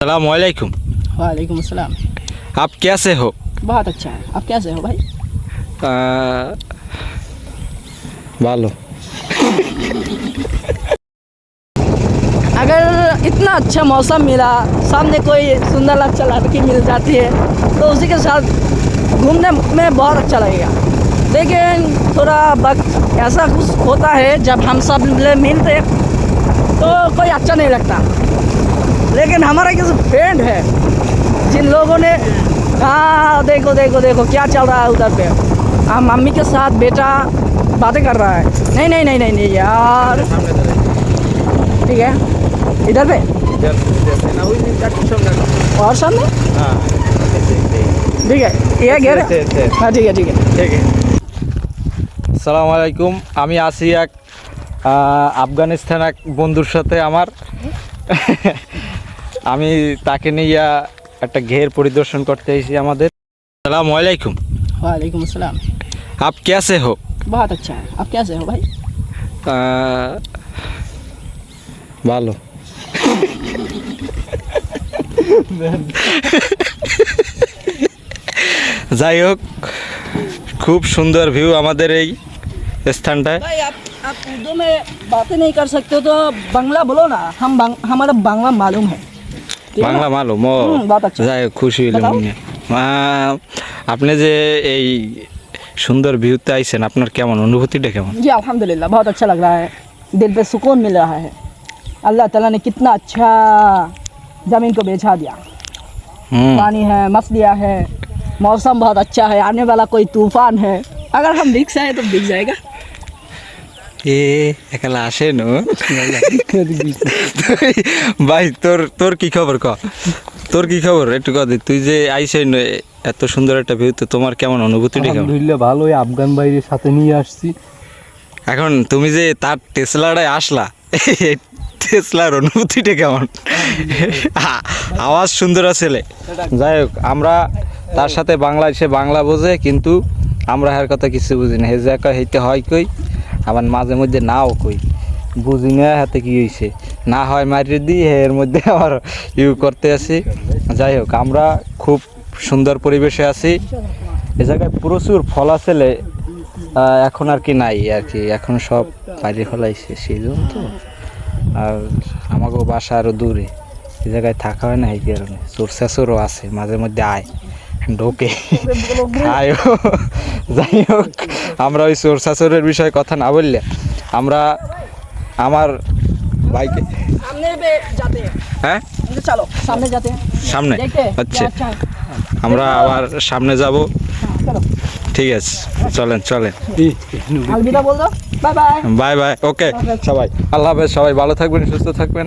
अस्सलाम वालेकुम। वालेकुम अस्सलाम। आप कैसे हो? बहुत अच्छा है। आप कैसे हो भाई? भालो। अगर इतना अच्छा मौसम मिला, सामने कोई सुंदर अच्छा लड़की मिल जाती है तो उसी के साथ घूमने में बहुत अच्छा लगेगा। लेकिन थोड़ा वक्त ऐसा कुछ होता है जब हम सब मिलते तो कोई अच्छा नहीं लगता। लेकिन हमारा किसी फ्रेंड है जिन लोगों ने हाँ देखो देखो देखो क्या चल रहा है उधर पे। हाँ मम्मी के साथ बेटा बातें कर रहा है। नहीं नहीं नहीं नहीं, नहीं यार, ठीक है इधर पे और सामने ठीक है ये घेर। हाँ ठीक है ठीक है ठीक है। আসসালামু আলাইকুম। আমি আছি এক আফগানিস্তান এক বন্ধুর সাথে আমার আমি তাকে নিয়ে একটা ঘের পরিদর্শন করতে এসেছি আমাদের। আসসালামু আলাইকুম। वालेकुम अस्सलाम। आप कैसे हो? बहुत अच्छा है। आप कैसे हो भाई? ভালো। যাই হোক, খুব সুন্দর ভিউ আমাদের এই স্থানটায়। भाई आप उर्दू में बातें नहीं कर सकते हो तो बांग्ला बोलो ना। हमारा बांग्ला मालूम है। ठीक है বাংলা ना? মালুম ও बहुत अच्छा। যাই হোক, খুশি হইলাম बताओ। শুনে। আপনি যে এই সুন্দর ভিউতে আইছেন, আপনার কেমন অনুভূতিটা কেমন? जी अल्हम्दुलिल्लाह बहुत अच्छा लग रहा है। दिल पे सुकून मिल रहा है। अल्लाह ताला ने कितना अच्छा ज़मीन को बेचा दिया। হুম पानी है, मस्त दिया है, मौसम बहुत अच्छा है, आने वाला कोई तूफान है। अगर हम भीग से आए तो भीग जाएगा। এ একালা আসেন ভাই, তোর কি খবর? তোর কি খবর একটু কদি। তুই যে আইছেন এত সুন্দর একটা ভিউতে, তোমার কেমন অনুভূতিটা কেমন? আলহামদুলিল্লাহ ভালোই। আফগান বাইরের সাথে নিয়ে আসছি। এখন তুমি যে তার টেসলাটায় আসলা, টেসলার অনুভূতিটা কেমন? আওয়াজ সুন্দর আসলে। যাই হোক, আমরা তার সাথে সে বাংলা বোঝে, কিন্তু আমরা এর কথা কিছু বুঝি না। হে যা কয় হইতে হয় কই, আবার মাঝে মধ্যে নাও কই, বুঝি না হাতে কি হয়েছে না হয় মারিয়ে দিই, এর মধ্যে আবার করতে আছি। যাই হোক, আমরা খুব সুন্দর পরিবেশে আছি। এ জায়গায় প্রচুর ফল আসলে এখন আর কি নাই আর কি, এখন সব বাইরে ফেলাইছে সেই জন্য তো। আর আমাকেও বাসা আরও দূরে, এই জায়গায় থাকা হয় না, এই কারণে চোর চেঁচোরও আছে, মাঝে মধ্যে আয় ঢোকে খায়ও। যাই হোক, আমরা ওই চোর চেঁচোরের বিষয়ে কথা না বললে আমরা আমার বাইকে सामने पे जाते हैं। হ্যাঁ चलो सामने जाते हैं। সামনে देखते हैं আচ্ছা, क्या अच्छा है। আমরা আবার সামনে যাব। हाँ, चलो ঠিক আছে, চলেন চলেন। अलविदा बोल दो। Bye bye. Bye bye. Okay সবাই, আল্লাহ হাফেজ। সবাই ভালো থাকবেন, সুস্থ থাকবেন।